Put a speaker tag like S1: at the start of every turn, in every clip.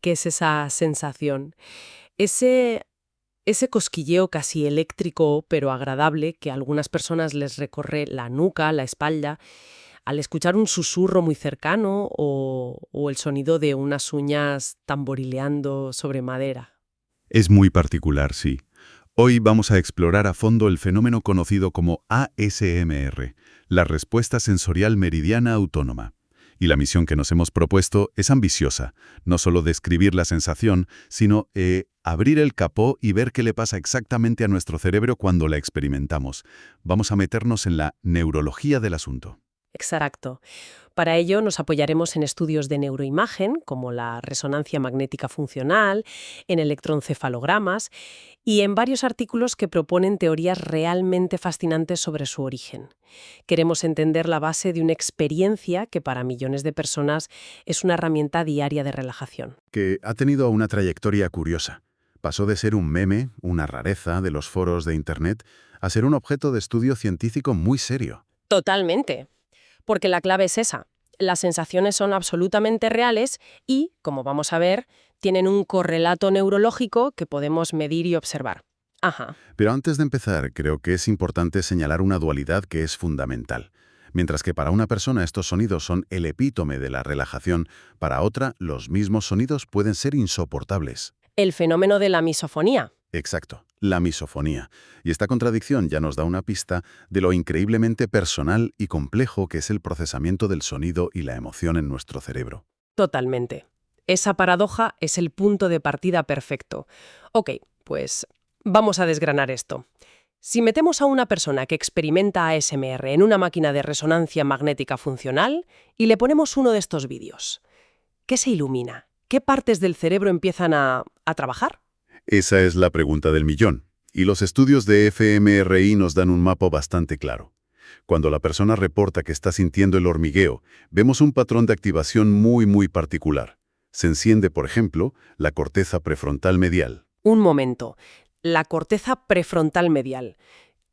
S1: ¿Qué es esa sensación? Ese, ese cosquilleo casi eléctrico pero agradable que a algunas personas les recorre la nuca, la espalda, al escuchar un susurro muy cercano o el sonido de unas uñas tamborileando sobre madera.
S2: Es muy particular, sí. Hoy vamos a explorar a fondo el fenómeno conocido como ASMR, la respuesta sensorial meridiana autónoma. Y la misión que nos hemos propuesto es ambiciosa, no solo describir la sensación, sino abrir el capó y ver qué le pasa exactamente a nuestro cerebro cuando la experimentamos. Vamos a meternos en la neurología del asunto.
S1: Exacto. Para ello nos apoyaremos en estudios de neuroimagen, como la resonancia magnética funcional, en electroencefalogramas y en varios artículos que proponen teorías realmente fascinantes sobre su origen. Queremos entender la base de una experiencia que para millones de personas es una herramienta diaria de relajación.
S2: Que ha tenido una trayectoria curiosa. Pasó de ser un meme, una rareza de los foros de Internet, a ser un objeto de estudio científico muy serio.
S1: Totalmente. Porque la clave es esa. Las sensaciones son absolutamente reales y, como vamos a ver, tienen un correlato neurológico que podemos medir y observar. Ajá.
S2: Pero antes de empezar, creo que es importante señalar una dualidad que es fundamental. Mientras que para una persona estos sonidos son el epítome de la relajación, para otra los mismos sonidos pueden ser insoportables.
S1: El fenómeno de la misofonía.
S2: Exacto, la misofonía. Y esta contradicción ya nos da una pista de lo increíblemente personal y complejo que es el procesamiento del sonido y la emoción en nuestro cerebro.
S1: Totalmente. Esa paradoja es el punto de partida perfecto. Ok, pues vamos a desgranar esto. Si metemos a una persona que experimenta ASMR en una máquina de resonancia magnética funcional y le ponemos uno de estos vídeos, ¿qué se ilumina? ¿Qué partes del cerebro empiezan a trabajar?
S2: Esa es la pregunta del millón. Y los estudios de fMRI nos dan un mapa bastante claro. Cuando la persona reporta que está sintiendo el hormigueo, vemos un patrón de activación muy particular. Se enciende, por ejemplo, la corteza prefrontal medial.
S1: Un momento. La corteza prefrontal medial.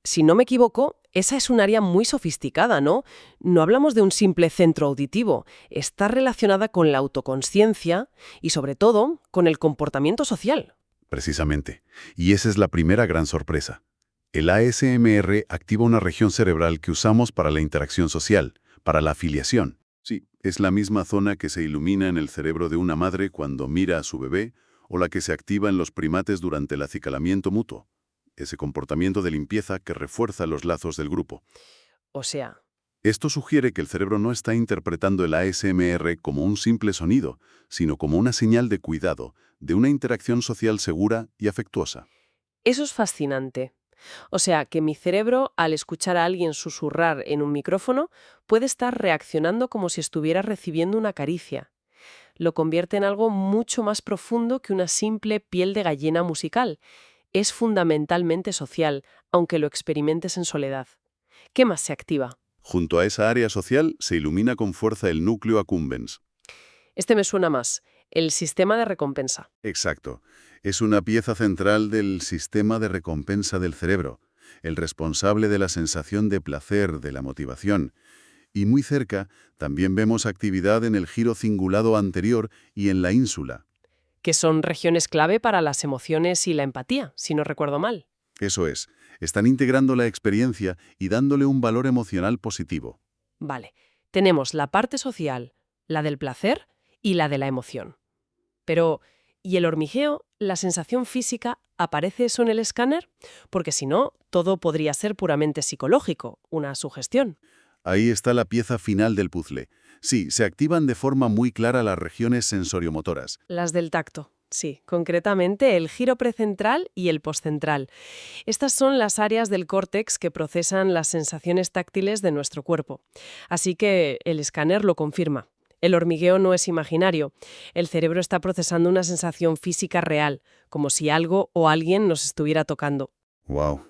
S1: Si no me equivoco, esa es un área muy sofisticada, ¿no? No hablamos de un simple centro auditivo. Está relacionada con la autoconsciencia y, sobre todo, con el comportamiento social.
S2: Precisamente. Y esa es la primera gran sorpresa. El ASMR activa una región cerebral que usamos para la interacción social, para la afiliación. Sí, es la misma zona que se ilumina en el cerebro de una madre cuando mira a su bebé o la que se activa en los primates durante el acicalamiento mutuo. Ese comportamiento de limpieza que refuerza los lazos del grupo.
S1: O sea,
S2: Esto sugiere que el cerebro no está interpretando el ASMR como un simple sonido, sino como una señal de cuidado, de una interacción social segura y afectuosa.
S1: eso es fascinante. O sea, que mi cerebro, al escuchar a alguien susurrar en un micrófono, puede estar reaccionando como si estuviera recibiendo una caricia. Lo convierte en algo mucho más profundo que una simple piel de gallina musical. Es fundamentalmente social, aunque lo experimentes en soledad. ¿Qué más se activa?
S2: Junto a esa área social se ilumina con fuerza el núcleo accumbens.
S1: Este me suena más. El sistema de recompensa.
S2: Exacto. Es una pieza central del sistema de recompensa del cerebro, el responsable de la sensación de placer, de la motivación. Y muy cerca también vemos actividad en el giro cingulado anterior y en la ínsula.
S1: Que son regiones clave para las emociones y la empatía, si no recuerdo mal.
S2: Eso es, están integrando la experiencia y dándole un valor emocional positivo.
S1: Vale. Tenemos la parte social, la del placer y la de la emoción. Pero, ¿y el hormigueo, la sensación física, aparece eso en el escáner? Porque si no, todo podría ser puramente psicológico, una sugestión.
S2: Ahí está la pieza final del puzzle. Sí, se activan de forma muy clara las regiones sensoriomotoras.
S1: Las del tacto, sí, concretamente el giro precentral y el postcentral. Estas son las áreas del córtex que procesan las sensaciones táctiles de nuestro cuerpo. Así que el escáner lo confirma. El hormigueo no es imaginario. El cerebro está procesando una sensación física real, como si algo o alguien nos estuviera tocando.
S2: ¡Wow!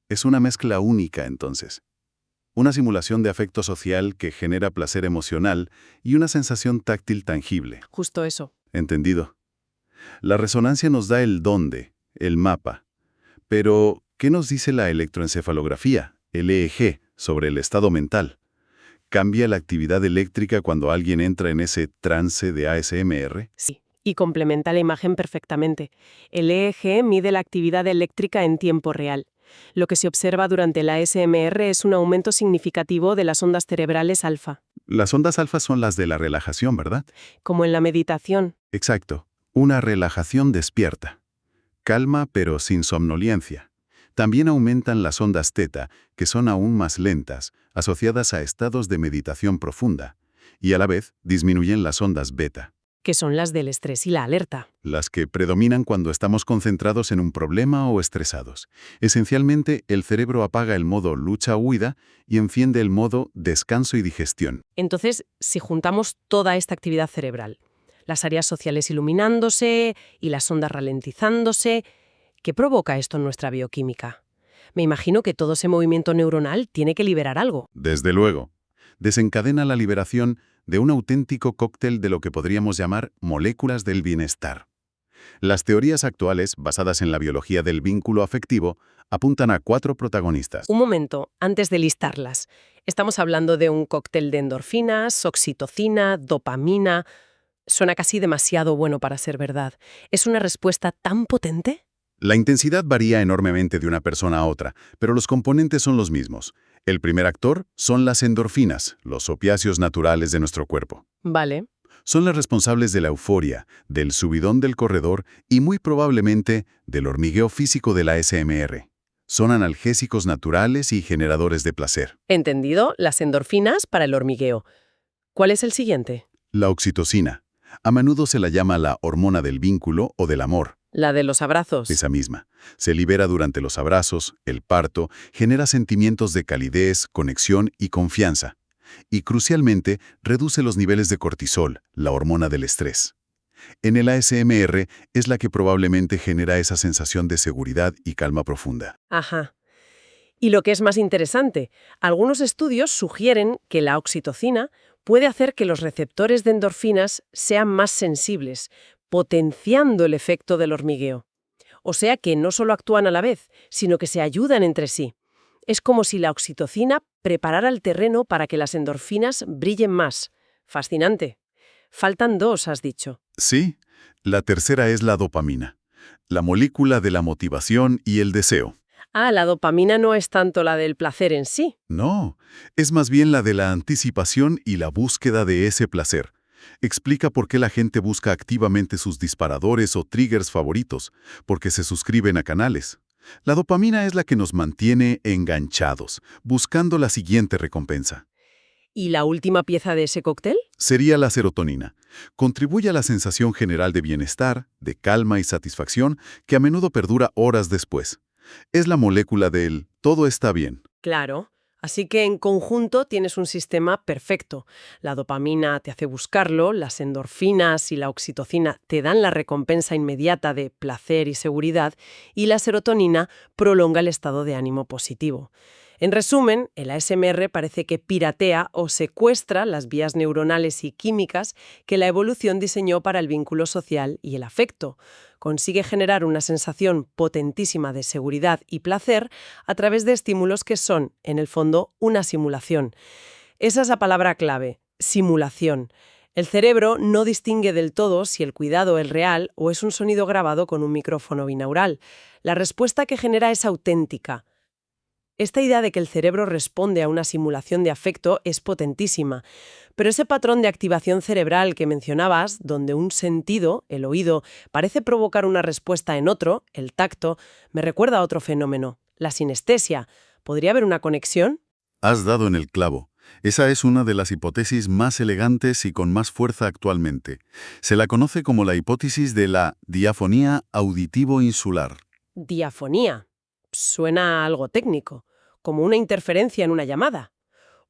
S2: Es una mezcla única, entonces. Una simulación de afecto social que genera placer emocional y una sensación táctil tangible.
S1: Justo eso.
S2: Entendido. La resonancia nos da el dónde, el mapa. Pero, ¿qué nos dice la electroencefalografía, el EEG, sobre el estado mental? ¿Cambia la actividad eléctrica cuando alguien entra en ese trance de ASMR?
S1: Sí, Y complementa la imagen perfectamente. El EEG mide la actividad eléctrica en tiempo real. Lo que se observa durante la ASMR es un aumento significativo de las ondas cerebrales alfa,
S2: Las ondas alfa son las de la relajación, ¿verdad?
S1: como en la meditación.
S2: Exacto. Una relajación despierta. Calma pero sin somnolencia. También aumentan las ondas teta, que son aún más lentas, asociadas a estados de meditación profunda, y a la vez disminuyen las ondas beta,
S1: Que son las del estrés y la alerta.
S2: las que predominan cuando estamos concentrados en un problema o estresados. Esencialmente, el cerebro apaga el modo lucha-huida y enciende el modo descanso y digestión.
S1: Entonces, si juntamos toda esta actividad cerebral, las áreas sociales iluminándose y las ondas ralentizándose, ¿qué provoca esto en nuestra bioquímica? Me imagino que todo ese movimiento neuronal tiene que liberar algo.
S2: Desde luego, desencadena la liberación de un auténtico cóctel de lo que podríamos llamar moléculas del bienestar. Las teorías actuales, basadas en la biología del vínculo afectivo, apuntan a 4 protagonistas.
S1: Un momento, antes de listarlas. Estamos hablando de un cóctel de endorfinas, oxitocina, dopamina. Suena casi demasiado bueno para ser verdad. ¿Es una respuesta tan potente?
S2: La intensidad varía enormemente de una persona a otra, pero los componentes son los mismos. El primer actor son las endorfinas, los opiáceos naturales de nuestro cuerpo.
S1: Vale.
S2: Son las responsables de la euforia, del subidón del corredor y muy probablemente del hormigueo físico de la ASMR. Son analgésicos naturales y generadores de placer.
S1: Entendido, las endorfinas para el hormigueo. ¿Cuál es el siguiente?
S2: La oxitocina. A menudo se la llama la hormona del vínculo o del amor.
S1: La de los abrazos.
S2: Esa misma. Se libera durante los abrazos, el parto, genera sentimientos de calidez, conexión y confianza. Y crucialmente, reduce los niveles de cortisol, la hormona del estrés. En el ASMR es la que probablemente genera esa sensación de seguridad y calma profunda.
S1: Ajá. Y lo que es más interesante, algunos estudios sugieren que la oxitocina puede hacer que los receptores de endorfinas sean más sensibles, potenciando el efecto del hormigueo. O sea que no solo actúan a la vez, sino que se ayudan entre sí. Es como si la oxitocina preparara el terreno para que las endorfinas brillen más. Fascinante. Faltan 2, has dicho.
S2: Sí, la tercera es la dopamina, la molécula de la motivación y el deseo.
S1: Ah, la dopamina no es tanto la del placer en sí.
S2: No, es más bien la de la anticipación y la búsqueda de ese placer. Explica por qué la gente busca activamente sus disparadores o triggers favoritos, porque se suscriben a canales. La dopamina es la que nos mantiene enganchados, buscando la siguiente recompensa.
S1: ¿Y la última pieza de ese cóctel?
S2: Sería la serotonina. Contribuye a la sensación general de bienestar, de calma y satisfacción que a menudo perdura horas después. Es la molécula del todo está bien.
S1: Claro. Así que en conjunto tienes un sistema perfecto. La dopamina te hace buscarlo, las endorfinas y la oxitocina te dan la recompensa inmediata de placer y seguridad, y la serotonina prolonga el estado de ánimo positivo. En resumen, el ASMR parece que piratea o secuestra las vías neuronales y químicas que la evolución diseñó para el vínculo social y el afecto. Consigue generar una sensación potentísima de seguridad y placer a través de estímulos que son, en el fondo, una simulación. Esa es la palabra clave, simulación. El cerebro no distingue del todo si el cuidado es real o es un sonido grabado con un micrófono binaural. La respuesta que genera es auténtica. Esta idea de que el cerebro responde a una simulación de afecto es potentísima, pero ese patrón de activación cerebral que mencionabas, donde un sentido, el oído, parece provocar una respuesta en otro, el tacto, me recuerda a otro fenómeno, la sinestesia. ¿Podría haber una conexión?
S2: Has dado en el clavo. Esa es una de las hipótesis más elegantes y con más fuerza actualmente. Se la conoce como la hipótesis de la diafonía auditivo-insular.
S1: Diafonía. Suena a algo técnico, como una interferencia en una llamada,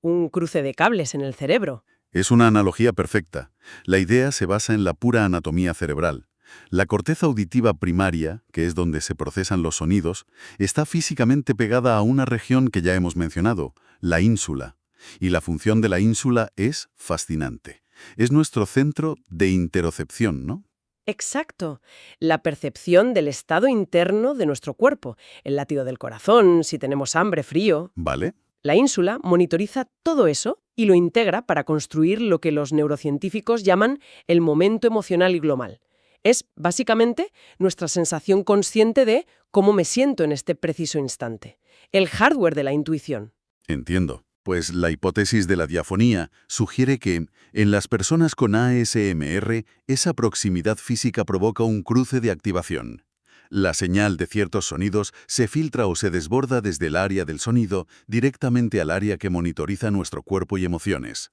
S1: un cruce de cables en el cerebro.
S2: Es una analogía perfecta. La idea se basa en la pura anatomía cerebral. La corteza auditiva primaria, que es donde se procesan los sonidos, está físicamente pegada a una región que ya hemos mencionado, la ínsula. Y la función de la ínsula es fascinante. Es nuestro centro de interocepción, ¿no?
S1: Exacto. La percepción del estado interno de nuestro cuerpo, el latido del corazón, si tenemos hambre, frío.
S2: ¿Vale?
S1: La ínsula monitoriza todo eso y lo integra para construir lo que los neurocientíficos llaman el momento emocional global. Es, básicamente, nuestra sensación consciente de cómo me siento en este preciso instante. El hardware de la intuición.
S2: Entiendo. Pues la hipótesis de la diafonía sugiere que, en las personas con ASMR, esa proximidad física provoca un cruce de activación. La señal de ciertos sonidos se filtra o se desborda desde el área del sonido directamente al área que monitoriza nuestro cuerpo y emociones.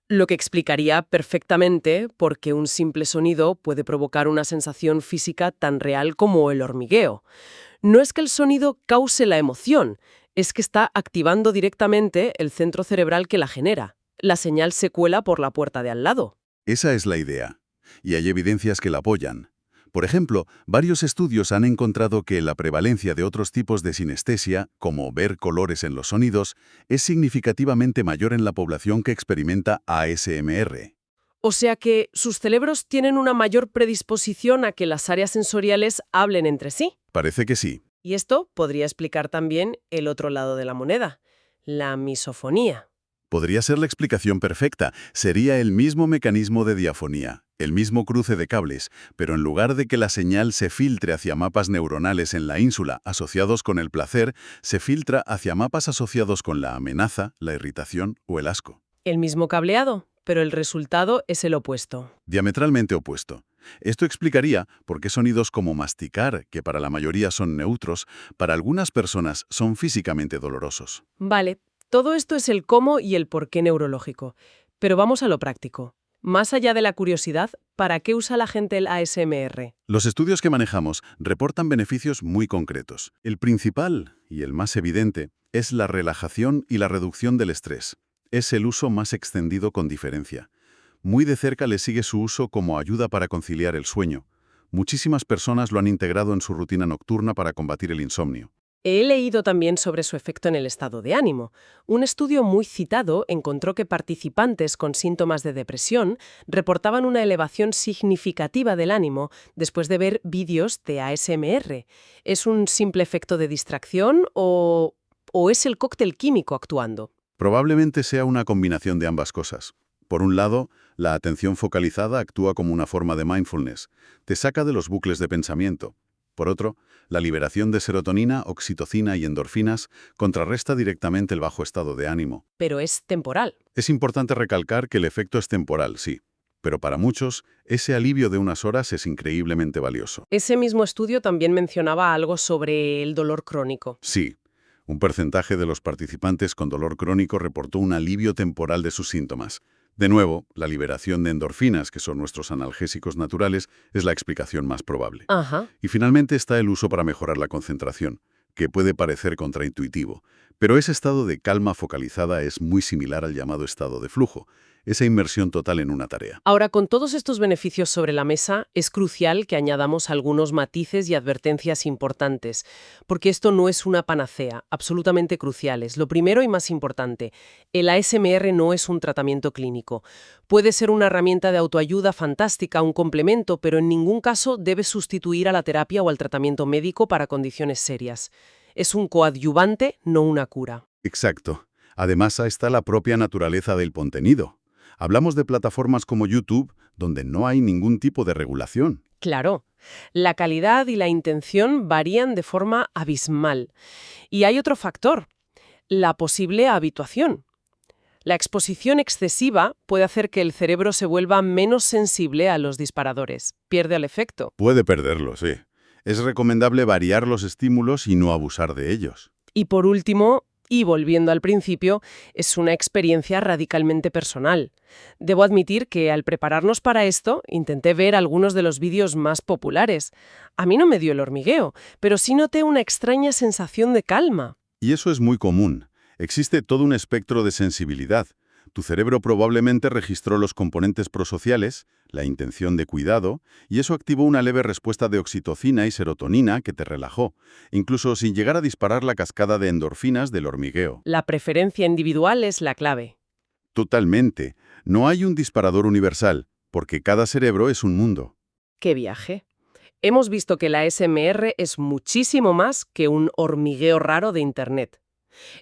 S1: Lo que explicaría perfectamente por qué un simple sonido puede provocar una sensación física tan real como el hormigueo. No es que el sonido cause la emoción, es que está activando directamente el centro cerebral que la genera. La señal se cuela por la puerta de al lado.
S2: Esa es la idea. Y hay evidencias que la apoyan. Por ejemplo, varios estudios han encontrado que la prevalencia de otros tipos de sinestesia, como ver colores en los sonidos, es significativamente mayor en la población que experimenta ASMR.
S1: O sea que sus cerebros tienen una mayor predisposición a que las áreas sensoriales hablen entre sí.
S2: Parece que sí.
S1: Y esto podría explicar también el otro lado de la moneda, la misofonía.
S2: Podría ser la explicación perfecta. Sería el mismo mecanismo de diafonía, el mismo cruce de cables, pero en lugar de que la señal se filtre hacia mapas neuronales en la ínsula asociados con el placer, se filtra hacia mapas asociados con la amenaza, la irritación o el asco.
S1: El mismo cableado, pero el resultado es el opuesto.
S2: Diametralmente opuesto. Esto explicaría por qué sonidos como masticar, que para la mayoría son neutros, para algunas personas son físicamente dolorosos.
S1: Vale, todo esto es el cómo y el por qué neurológico. Pero vamos a lo práctico. Más allá de la curiosidad, ¿para qué usa la gente el ASMR?
S2: Los estudios que manejamos reportan beneficios muy concretos. El principal, y el más evidente, es la relajación y la reducción del estrés. Es el uso más extendido con diferencia. Muy de cerca le sigue su uso como ayuda para conciliar el sueño. Muchísimas personas lo han integrado en su rutina nocturna para combatir el insomnio.
S1: He leído también sobre su efecto en el estado de ánimo. Un estudio muy citado encontró que participantes con síntomas de depresión reportaban una elevación significativa del ánimo después de ver vídeos de ASMR. ¿Es un simple efecto de distracción o es el cóctel químico actuando?
S2: Probablemente sea una combinación de ambas cosas. Por un lado, la atención focalizada actúa como una forma de mindfulness. Te saca de los bucles de pensamiento. Por otro, la liberación de serotonina, oxitocina y endorfinas contrarresta directamente el bajo estado de ánimo.
S1: Pero es temporal.
S2: Es importante recalcar que el efecto es temporal, sí, pero para muchos, ese alivio de unas horas es increíblemente valioso.
S1: Ese mismo estudio también mencionaba algo sobre el dolor crónico.
S2: Sí, un porcentaje de los participantes con dolor crónico reportó un alivio temporal de sus síntomas. De nuevo, la liberación de endorfinas, que son nuestros analgésicos naturales, es la explicación más probable.
S1: Ajá.
S2: Y finalmente está el uso para mejorar la concentración, que puede parecer contraintuitivo, pero ese estado de calma focalizada es muy similar al llamado estado de flujo, esa inmersión total en una tarea.
S1: Ahora, con todos estos beneficios sobre la mesa, es crucial que añadamos algunos matices y advertencias importantes, porque esto no es una panacea, absolutamente cruciales. Lo primero y más importante, el ASMR no es un tratamiento clínico. Puede ser una herramienta de autoayuda fantástica, un complemento, pero en ningún caso debe sustituir a la terapia o al tratamiento médico para condiciones serias. Es un coadyuvante, no una cura.
S2: Exacto. Además, ahí está la propia naturaleza del contenido. Hablamos de plataformas como YouTube, donde no hay ningún tipo de regulación.
S1: Claro, la calidad y la intención varían de forma abismal. Y hay otro factor, la posible habituación. La exposición excesiva puede hacer que el cerebro se vuelva menos sensible a los disparadores. Pierde el efecto.
S2: Puede perderlo, sí. Es recomendable variar los estímulos y no abusar de ellos.
S1: Y por último, y volviendo al principio, es una experiencia radicalmente personal. Debo admitir que al prepararnos para esto, intenté ver algunos de los vídeos más populares. A mí no me dio el hormigueo, pero sí noté una extraña sensación de calma.
S2: Y eso es muy común. Existe todo un espectro de sensibilidad. Tu cerebro probablemente registró los componentes prosociales, la intención de cuidado, y eso activó una leve respuesta de oxitocina y serotonina que te relajó, incluso sin llegar a disparar la cascada de endorfinas del hormigueo.
S1: La preferencia individual es la clave.
S2: Totalmente. No hay un disparador universal, porque cada cerebro es un mundo.
S1: ¡Qué viaje! Hemos visto que la ASMR es muchísimo más que un hormigueo raro de Internet.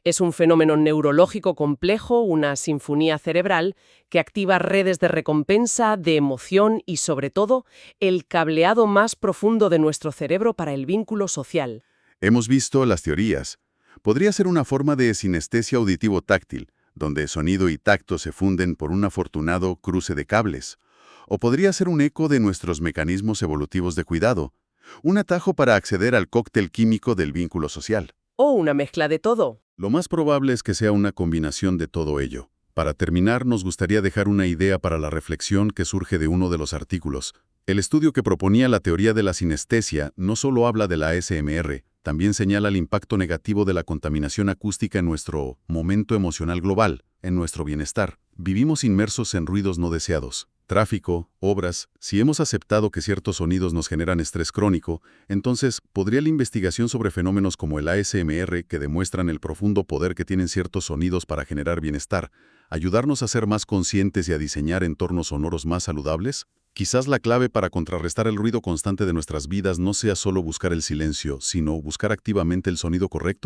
S1: Es un fenómeno neurológico complejo, una sinfonía cerebral, que activa redes de recompensa, de emoción y, sobre todo, el cableado más profundo de nuestro cerebro para el vínculo social.
S2: Hemos visto las teorías. Podría ser una forma de sinestesia auditivo-táctil, donde sonido y tacto se funden por un afortunado cruce de cables. O podría ser un eco de nuestros mecanismos evolutivos de cuidado, un atajo para acceder al cóctel químico del vínculo social.
S1: O una mezcla de todo.
S2: Lo más probable es que sea una combinación de todo ello. Para terminar, nos gustaría dejar una idea para la reflexión que surge de uno de los artículos. El estudio que proponía la teoría de la sinestesia no solo habla de la ASMR, también señala el impacto negativo de la contaminación acústica en nuestro momento emocional global, en nuestro bienestar. Vivimos inmersos en ruidos no deseados. Tráfico, obras. Si hemos aceptado que ciertos sonidos nos generan estrés crónico, entonces, ¿podría la investigación sobre fenómenos como el ASMR, que demuestran el profundo poder que tienen ciertos sonidos para generar bienestar, ayudarnos a ser más conscientes y a diseñar entornos sonoros más saludables? Quizás la clave para contrarrestar el ruido constante de nuestras vidas no sea solo buscar el silencio, sino buscar activamente el sonido correcto.